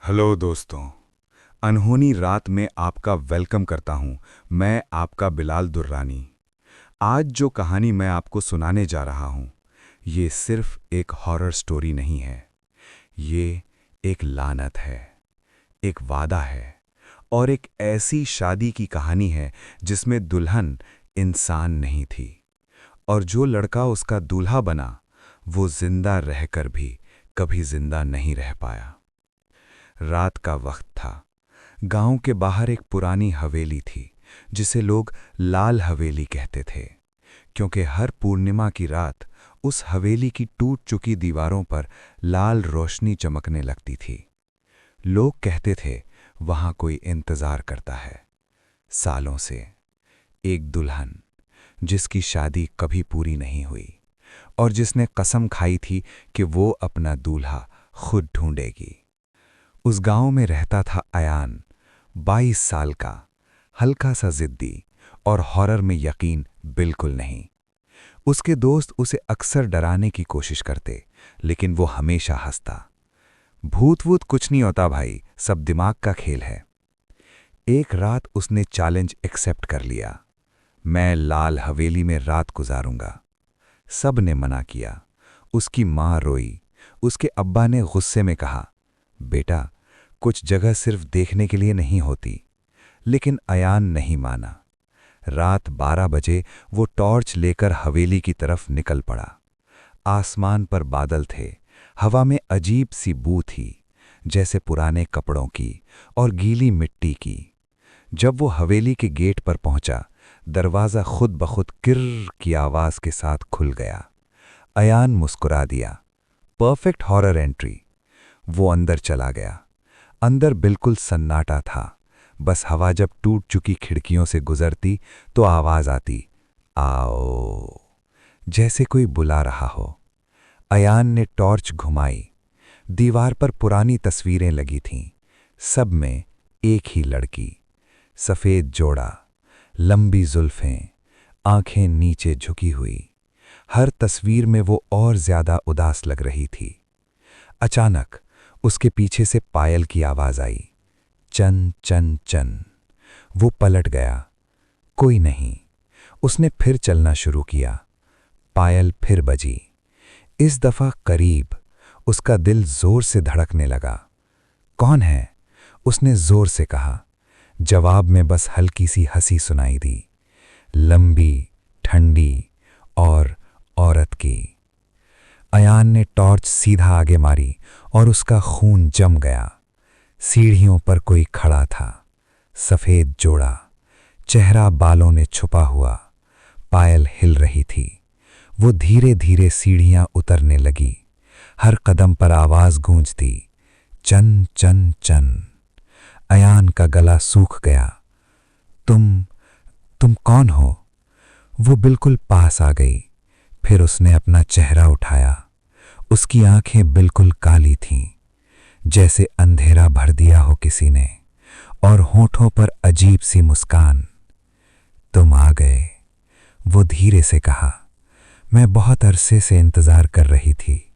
Hello दोस्तों। अनहोनी रात में आपका वेलकम करता हूं। मैं आपका बिलाल दुर्रानी। आज जो कहानी मैं आपको सुनाने जा रहा हूं, ये सिर्फ एक हॉरर स्टोरी नहीं है। ये एक लानत है, एक वादा है और एक ऐसी शादी की कहानी है जिसमें दुल्हन इंसान नहीं थी और जो लड़का उसका दूल्हा बना वो जिंदा रहकर भी कभी जिंदा नहीं रह पाया। रात का वक्त था। गांव के बाहर एक पुरानी हवेली थी जिसे लोग लाल हवेली कहते थे, क्योंकि हर पूर्णिमा की रात उस हवेली की टूट चुकी दीवारों पर लाल रोशनी चमकने लगती थी। लोग कहते थे वहां कोई इंतजार करता है, सालों से। एक दुल्हन जिसकी शादी कभी पूरी नहीं हुई और जिसने कसम खाई थी कि वो अपना दूल्हा खुद ढूंढेगी। उस गांव में रहता था अयान, 22 साल का, हल्का सा जिद्दी और हॉरर में यकीन बिल्कुल नहीं। उसके दोस्त उसे अक्सर डराने की कोशिश करते, लेकिन वो हमेशा हंसता। भूत वूत कुछ नहीं होता भाई, सब दिमाग का खेल है। एक रात उसने चैलेंज एक्सेप्ट कर लिया। मैं लाल हवेली में रात गुजारूंगा। सब ने मना किया। उसकी माँ रोई। उसके अब्बा ने गुस्से में कहा, बेटा, कुछ जगह सिर्फ देखने के लिए नहीं होती। लेकिन अयान नहीं माना। रात 12 बजे वो टॉर्च लेकर हवेली की तरफ निकल पड़ा। आसमान पर बादल थे, हवा में अजीब सी बू थी, जैसे पुराने कपड़ों की और गीली मिट्टी की। जब वो हवेली के गेट पर पहुंचा, दरवाज़ा खुद ब खुद किर्र की आवाज़ के साथ खुल गया। अयान मुस्कुरा दिया। Perfect horror entry. वो अंदर चला गया। अंदर बिल्कुल सन्नाटा था। बस हवा जब टूट चुकी खिड़कियों से गुजरती तो आवाज आती, आओ, जैसे कोई बुला रहा हो। अयान ने टॉर्च घुमाई। दीवार पर पुरानी तस्वीरें लगी थीं। सब में एक ही लड़की, सफ़ेद जोड़ा, लंबी जुल्फें, आंखें नीचे झुकी हुई। हर तस्वीर में वो और ज्यादा उदास लग रही थी। अचानक उसके पीछे से पायल की आवाज आई, चन चन चन। वो पलट गया। कोई नहीं। उसने फिर चलना शुरू किया। पायल फिर बजी। इस दफा करीब। उसका दिल जोर से धड़कने लगा। कौन है? उसने जोर से कहा। जवाब में बस हल्की सी हंसी सुनाई दी, लंबी, ठंडी और औरत की। अयान ने टॉर्च सीधा आगे मारी और उसका खून जम गया। सीढ़ियों पर कोई खड़ा था, सफ़ेद जोड़ा, चेहरा बालों ने छुपा हुआ। पायल हिल रही थी। वो धीरे धीरे सीढ़ियां उतरने लगी। हर कदम पर आवाज गूंजती, चन चन चन। अयान का गला सूख गया। तुम कौन हो? वो बिल्कुल पास आ गई। फिर उसने अपना चेहरा उठाया। उसकी आंखें बिल्कुल काली थीं, जैसे अंधेरा भर दिया हो किसी ने, और होठों पर अजीब सी मुस्कान। तुम आ गए, वो धीरे से कहा। मैं बहुत अरसे से इंतजार कर रही थी।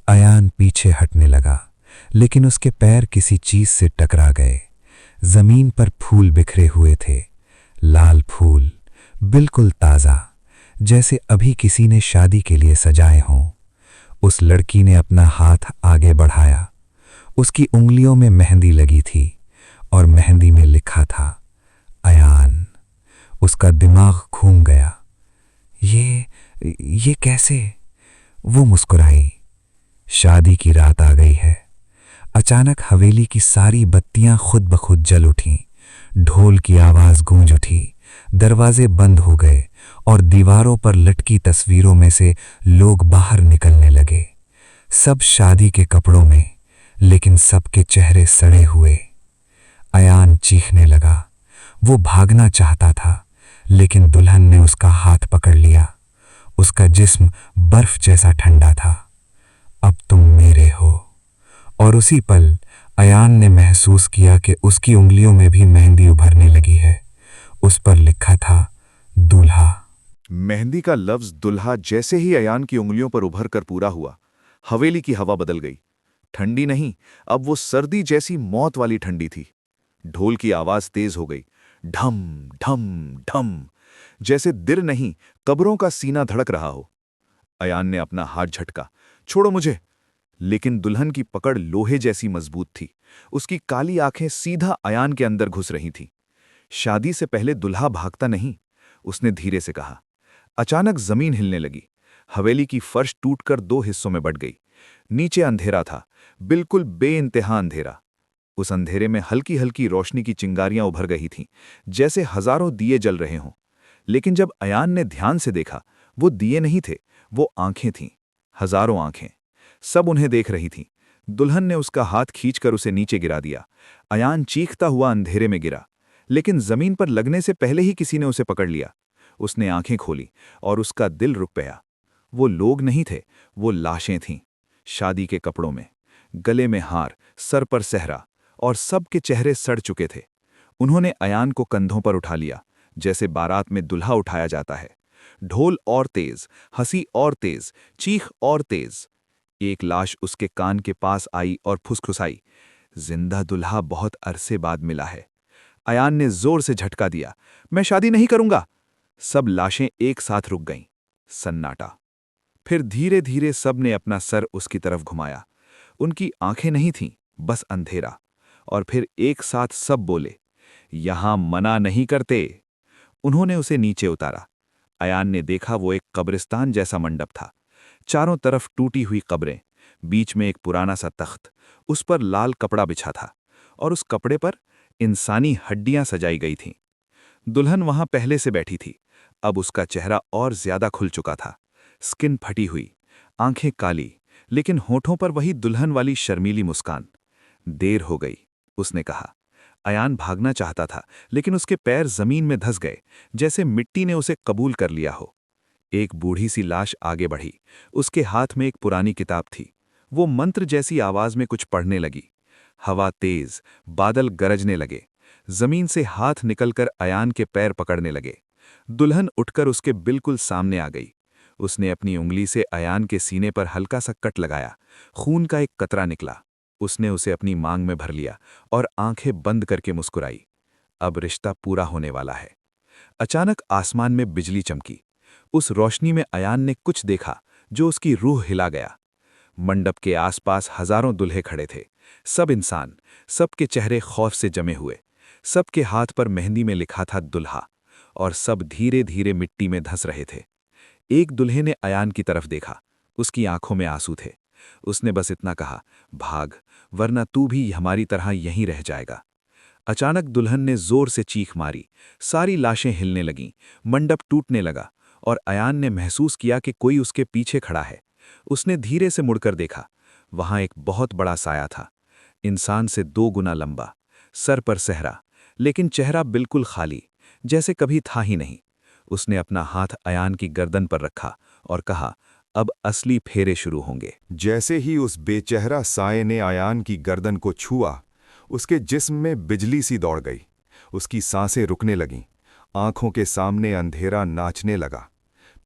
अयान पीछे हटने लगा, लेकिन उसके पैर किसी चीज से टकरा गए। जमीन पर फूल बिखरे हुए थे, लाल फूल, बिल्कुल ताजा, जैसे अभी किसी ने शादी के लिए सजाए हों। उस लड़की ने अपना हाथ आगे बढ़ाया। उसकी उंगलियों में मेहंदी लगी थी और मेहंदी में लिखा था, अयान। उसका दिमाग घूम गया। ये कैसे? वो मुस्कुराई। शादी की रात आ गई है। अचानक हवेली की सारी बत्तियां खुद ब खुद जल उठीं। ढोल की आवाज गूंज उठी। दरवाजे बंद हो गए और दीवारों पर लटकी तस्वीरों में से लोग बाहर निकलने लगे। सब शादी के कपड़ों में, लेकिन सबके चेहरे सड़े हुए। अयान चीखने लगा। वो भागना चाहता था, लेकिन दुल्हन ने उसका हाथ पकड़ लिया। उसका जिस्म बर्फ जैसा ठंडा था। अब तुम मेरे हो। और उसी पल अयान ने महसूस किया कि उसकी उंगलियों में भी मेहंदी उभरने लगी है। उस पर लिखा था, दूल्हा। मेहंदी का लफ्ज दुल्हा जैसे ही अयान की उंगलियों पर उभर कर पूरा हुआ, हवेली की हवा बदल गई। ठंडी नहीं, अब वो सर्दी जैसी मौत वाली ठंडी थी। ढोल की आवाज तेज हो गई, ढम ढम ढम, जैसे दिल नहीं, कब्रों का सीना धड़क रहा हो। अयान ने अपना हाथ झटका, छोड़ो मुझे। लेकिन दुल्हन की पकड़ लोहे जैसी मजबूत थी। उसकी काली आंखें सीधा अयान के अंदर घुस रही थीं। शादी से पहले दुल्हा भागता नहीं, उसने धीरे से कहा। अचानक जमीन हिलने लगी। हवेली की फर्श टूटकर दो हिस्सों में बट गई। नीचे अंधेरा था, बिल्कुल बेइंतहा अंधेरा। उस अंधेरे में हल्की हल्की रोशनी की चिंगारियां उभर गई थीं, जैसे हजारों दिए जल रहे हों। लेकिन जब अयान ने ध्यान से देखा, वो दिए नहीं थे, वो आंखें थीं, हजारों आंखें। सब उन्हें देख रही थीं। दुल्हन ने उसका हाथ खींचकर उसे नीचे गिरा दिया। अयान चीखता हुआ अंधेरे में गिरा, लेकिन जमीन पर लगने से पहले ही किसी ने उसे पकड़ लिया। उसने आंखें खोली और उसका दिल रुक गया। वो लोग नहीं थे, वो लाशें थीं, शादी के कपड़ों में, गले में हार, सर पर सहरा, और सबके चेहरे सड़ चुके थे। उन्होंने अयान को कंधों पर उठा लिया, जैसे बारात में दुल्हा उठाया जाता है। ढोल और तेज, हंसी और तेज, चीख और तेज। एक लाश उसके कान के पास आई और फुसफुसाई, जिंदा दुल्हा बहुत अरसे बाद मिला है। अयान ने जोर से झटका दिया, मैं शादी नहीं करूंगा। सब लाशें एक साथ रुक गईं। सन्नाटा। फिर धीरे धीरे सब ने अपना सर उसकी तरफ घुमाया। उनकी आंखें नहीं थीं, बस अंधेरा। और फिर एक साथ सब बोले, यहां मना नहीं करते। उन्होंने उसे नीचे उतारा। अयान ने देखा वो एक कब्रिस्तान जैसा मंडप था। चारों तरफ टूटी हुई कब्रें, बीच में एक पुराना सा तख्त, उस पर लाल कपड़ा बिछा था, और उस कपड़े पर इंसानी हड्डियां सजाई गई थीं। दुल्हन वहां पहले से बैठी थी। अब उसका चेहरा और ज्यादा खुल चुका था। स्किन फटी हुई, आंखें काली, लेकिन होठों पर वही दुल्हन वाली शर्मीली मुस्कान। देर हो गई, उसने कहा। अयान भागना चाहता था, लेकिन उसके पैर जमीन में धंस गए, जैसे मिट्टी ने उसे कबूल कर लिया हो। एक बूढ़ी सी लाश आगे बढ़ी। उसके हाथ में एक पुरानी किताब थी। वो मंत्र जैसी आवाज में कुछ पढ़ने लगी। हवा तेज, बादल गरजने लगे। जमीन से हाथ निकलकर अयान के पैर पकड़ने लगे। दुल्हन उठकर उसके बिल्कुल सामने आ गई। उसने अपनी उंगली से अयान के सीने पर हल्का सा कट लगाया। खून का एक कतरा निकला। उसने उसे अपनी मांग में भर लिया और आंखें बंद करके मुस्कुराई। अब रिश्ता पूरा होने वाला है। अचानक आसमान में बिजली चमकी। उस रोशनी में अयान ने कुछ देखा जो उसकी रूह हिला गया। मंडप के आसपास हजारों दुल्हे खड़े थे। सब इंसान, सबके चेहरे खौफ से जमे हुए। सबके हाथ पर मेहंदी में लिखा था दुल्हा, और सब धीरे धीरे मिट्टी में धंस रहे थे। एक दुल्हे ने अयान की तरफ देखा। उसकी आंखों में आंसू थे। उसने बस इतना कहा, भाग, वरना तू भी हमारी तरह यहीं रह जाएगा। अचानक दुल्हन ने जोर से चीख मारी। सारी लाशें हिलने लगीं, मंडप टूटने लगा, और अयान ने महसूस किया कि कोई उसके पीछे खड़ा है। उसने धीरे से मुड़कर देखा। वहां एक बहुत बड़ा साया था, इंसान से 2 गुना लंबा, सर पर सहरा, लेकिन चेहरा बिल्कुल खाली, जैसे कभी था ही नहीं। उसने अपना हाथ अयान की गर्दन पर रखा और कहा, अब असली फेरे शुरू होंगे। जैसे ही उस बेचेहरा साये ने अयान की गर्दन को छुआ, उसके जिस्म में बिजली सी दौड़ गई। उसकी सांसें रुकने लगीं, आंखों के सामने अंधेरा नाचने लगा।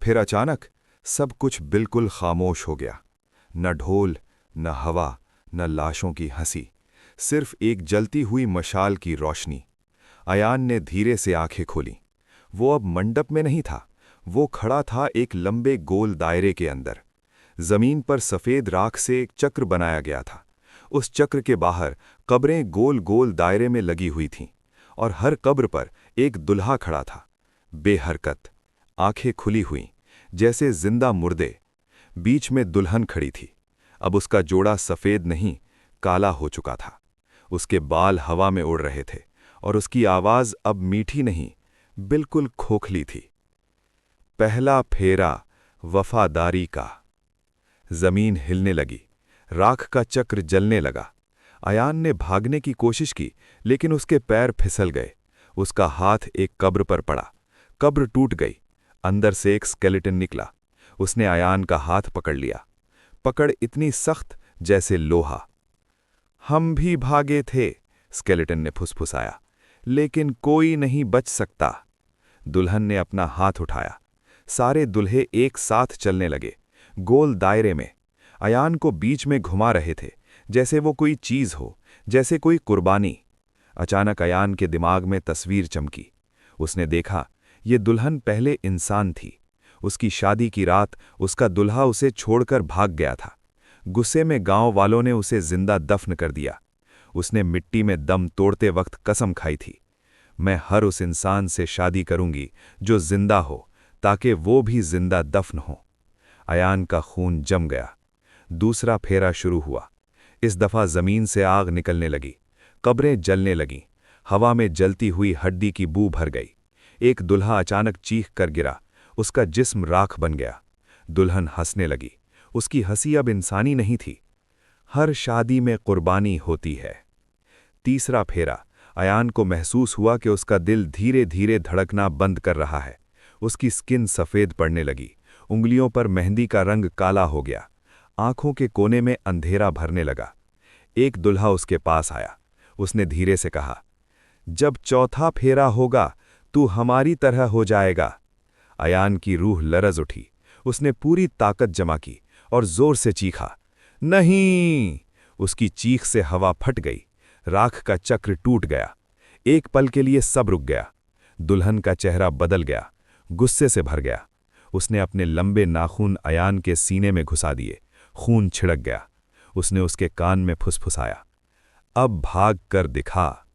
फिर अचानक सब कुछ बिल्कुल खामोश हो गया। न ढोल, न हवा, न लाशों की हंसी, सिर्फ एक जलती हुई मशाल की रोशनी। अयान ने धीरे से आंखें खोलीं। वो अब मंडप में नहीं था, वो खड़ा था एक लंबे गोल दायरे के अंदर। जमीन पर सफेद राख से एक चक्र बनाया गया था। उस चक्र के बाहर कब्रें गोल गोल दायरे में लगी हुई थीं, और हर कब्र पर एक दुल्हा खड़ा था, बेहरकत, आंखें खुली हुईं, जैसे जिंदा मुर्दे। बीच में दुल्हन खड़ी थी। अब उसका जोड़ा सफेद नहीं, काला हो चुका था। उसके बाल हवा में उड़ रहे थे, और उसकी आवाज अब मीठी नहीं, बिल्कुल खोखली थी। पहला फेरा, वफादारी का। जमीन हिलने लगी, राख का चक्र जलने लगा। अयान ने भागने की कोशिश की, लेकिन उसके पैर फिसल गए। उसका हाथ एक कब्र पर पड़ा। कब्र टूट गई, अंदर से एक स्केलेटन निकला। उसने अयान का हाथ पकड़ लिया, पकड़ इतनी सख्त जैसे लोहा। हम भी भागे थे, स्केलेटन ने फुसफुसाया, लेकिन कोई नहीं बच सकता। दुल्हन ने अपना हाथ उठाया। सारे दुल्हे एक साथ चलने लगे, गोल दायरे में। अयान को बीच में घुमा रहे थे, जैसे वो कोई चीज़ हो, जैसे कोई कुर्बानी। अचानक अयान के दिमाग में तस्वीर चमकी। उसने देखा, ये दुल्हन पहले इंसान थी। उसकी शादी की रात उसका दुल्हा उसे छोड़कर भाग गया था। गुस्से में गांव वालों ने उसे जिंदा दफन कर दिया। उसने मिट्टी में दम तोड़ते वक्त कसम खाई थी, मैं हर उस इंसान से शादी करूंगी जो जिंदा हो, ताकि वो भी जिंदा दफन हो। अयान का खून जम गया। दूसरा फेरा शुरू हुआ। इस दफा जमीन से आग निकलने लगी, कब्रें जलने लगीं, हवा में जलती हुई हड्डी की बू भर गई। एक दुल्हा अचानक चीख कर गिरा, उसका जिस्म राख बन गया। दुल्हन हंसने लगी। उसकी हंसी अब इंसानी नहीं थी। हर शादी में कुर्बानी होती है। तीसरा फेरा। अयान को महसूस हुआ कि उसका दिल धीरे धीरे धड़कना बंद कर रहा है। उसकी स्किन सफ़ेद पड़ने लगी, उंगलियों पर मेहंदी का रंग काला हो गया, आंखों के कोने में अंधेरा भरने लगा। एक दुल्हा उसके पास आया। उसने धीरे से कहा, जब चौथा फेरा होगा तू हमारी तरह हो जाएगा। अयान की रूह लरज उठी। उसने पूरी ताकत जमा की और जोर से चीखा, नहीं! उसकी चीख से हवा फट गई। राख का चक्र टूट गया। एक पल के लिए सब रुक गया। दुल्हन का चेहरा बदल गया, गुस्से से भर गया। उसने अपने लंबे नाखून अयान के सीने में घुसा दिए। खून छिड़क गया। उसने उसके कान में फुसफुसाया, अब भाग कर दिखा।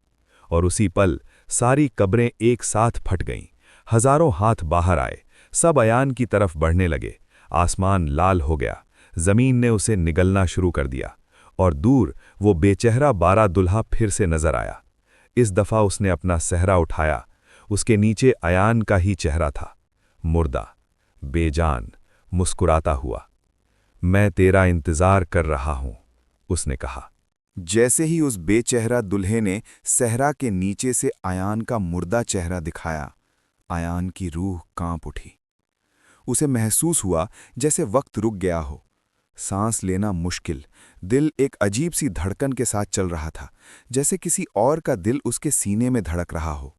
और उसी पल सारी कब्रें एक साथ फट गईं। हजारों हाथ बाहर आए, सब अयान की तरफ बढ़ने लगे। आसमान लाल हो गया, जमीन ने उसे निगलना शुरू कर दिया, और दूर वो बेचेहरा बारा दुल्हा फिर से नजर आया। इस दफा उसने अपना सहरा उठाया। उसके नीचे अयान का ही चेहरा था, मुर्दा, बेजान, मुस्कुराता हुआ। मैं तेरा इंतजार कर रहा हूं, उसने कहा। जैसे ही उस बेचेहरा दुल्हे ने सहरा के नीचे से अयान का मुर्दा चेहरा दिखाया, अयान की रूह कांप उठी। उसे महसूस हुआ जैसे वक्त रुक गया हो। सांस लेना मुश्किल, दिल एक अजीब सी धड़कन के साथ चल रहा था, जैसे किसी और का दिल उसके सीने में धड़क रहा हो।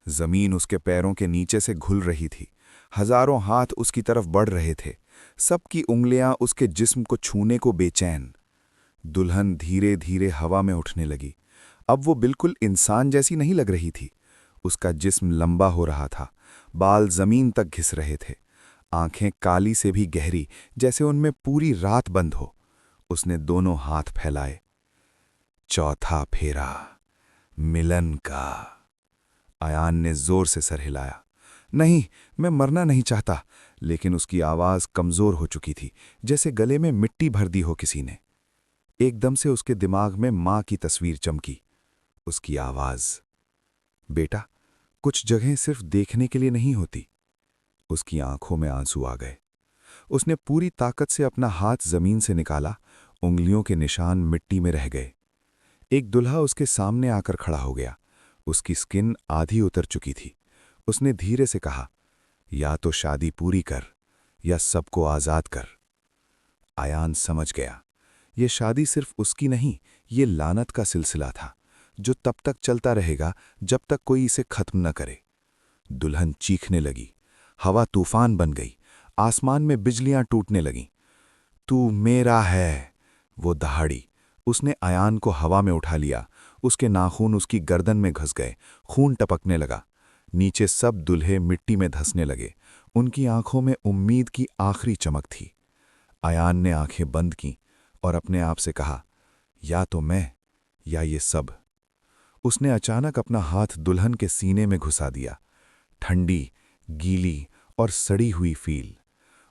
जमीन उसके पैरों के नीचे से घुल रही थी। हजारों हाथ उसकी तरफ बढ़ रहे थे, सबकी उंगलियां उसके जिस्म को छूने को बेचैन। दुल्हन धीरे धीरे हवा में उठने लगी। अब वो बिल्कुल इंसान जैसी नहीं लग रही थी। उसका जिस्म लंबा हो रहा था, बाल जमीन तक घिस रहे थे, आंखें काली से भी गहरी, जैसे उनमें पूरी रात बंद हो। उसने दोनों हाथ फैलाए। चौथा फेरा, मिलन का। अयान ने जोर से सर हिलाया। नहीं, मैं मरना नहीं चाहता। लेकिन उसकी आवाज कमजोर हो चुकी थी, जैसे गले में मिट्टी भर दी हो किसी ने। एकदम से उसके दिमाग में मां की तस्वीर चमकी। उसकी आवाज, बेटा, कुछ जगहें सिर्फ देखने के लिए नहीं होती। उसकी आंखों में आंसू आ गए। उसने पूरी ताकत से अपना हाथ जमीन से निकाला। उंगलियों के निशान मिट्टी में रह गए। एक दुल्हा उसके सामने आकर खड़ा हो गया। उसकी स्किन आधी उतर चुकी थी। उसने धीरे से कहा, या तो शादी पूरी कर, या सबको आजाद कर। अयान समझ गया, ये शादी सिर्फ उसकी नहीं, ये लानत का सिलसिला था, जो तब तक चलता रहेगा जब तक कोई इसे खत्म न करे। दुल्हन चीखने लगी। हवा तूफान बन गई। आसमान में बिजलियां टूटने लगीं। तू मेरा है, वो दहाड़ी। उसने अयान को हवा में उठा लिया। उसके नाखून उसकी गर्दन में घुस गए। खून टपकने लगा। नीचे सब दुल्हे मिट्टी में धंसने लगे। उनकी आंखों में उम्मीद की आखिरी चमक थी। अयान ने आंखें बंद कीं और अपने आप से कहा, या तो मैं, या ये सब। उसने अचानक अपना हाथ दुल्हन के सीने में घुसा दिया। ठंडी, गीली और सड़ी हुई फील।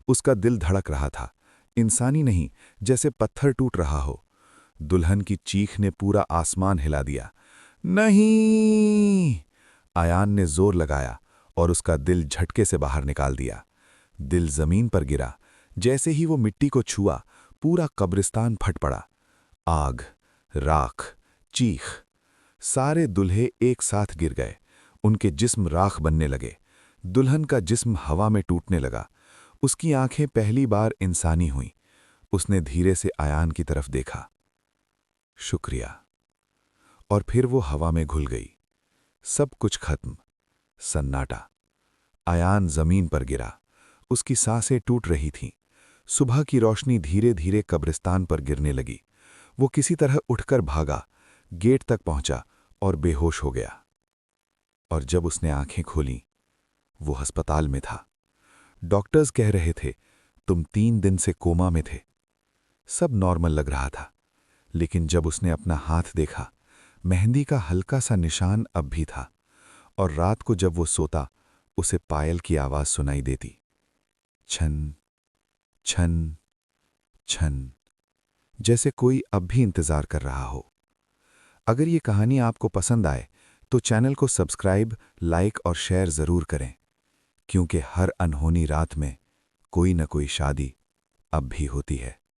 उसका दिल धड़क रहा था, इंसानी नहीं, जैसे पत्थर टूट रहा हो। दुल्हन की चीख ने पूरा आसमान हिला दिया। नहीं! अयान ने जोर लगाया और उसका दिल झटके से बाहर निकाल दिया। दिल जमीन पर गिरा। जैसे ही वो मिट्टी को छुआ, पूरा कब्रिस्तान फट पड़ा। आग, राख, चीख। सारे दुल्हे एक साथ गिर गए। उनके जिस्म राख बनने लगे। दुल्हन का जिस्म हवा में टूटने लगा। उसकी आंखें पहली बार इंसानी हुईं। उसने धीरे से अयान की तरफ देखा। शुक्रिया। और फिर वो हवा में घुल गई। सब कुछ खत्म। सन्नाटा। अयान जमीन पर गिरा। उसकी सांसें टूट रही थीं। सुबह की रोशनी धीरे धीरे कब्रिस्तान पर गिरने लगी। वो किसी तरह उठकर भागा, गेट तक पहुंचा और बेहोश हो गया। और जब उसने आंखें खोलीं, वो अस्पताल में था। डॉक्टर्स कह रहे थे, तुम 3 दिन से कोमा में थे। सब नॉर्मल लग रहा था, लेकिन जब उसने अपना हाथ देखा, मेहंदी का हल्का सा निशान अब भी था, और रात को जब वो सोता, उसे पायल की आवाज सुनाई देती, छन छन छन, जैसे कोई अब भी इंतजार कर रहा हो। अगर ये कहानी आपको पसंद आए तो चैनल को सब्सक्राइब, लाइक और शेयर जरूर करें, क्योंकि हर अनहोनी रात में कोई न कोई शादी अब भी होती है।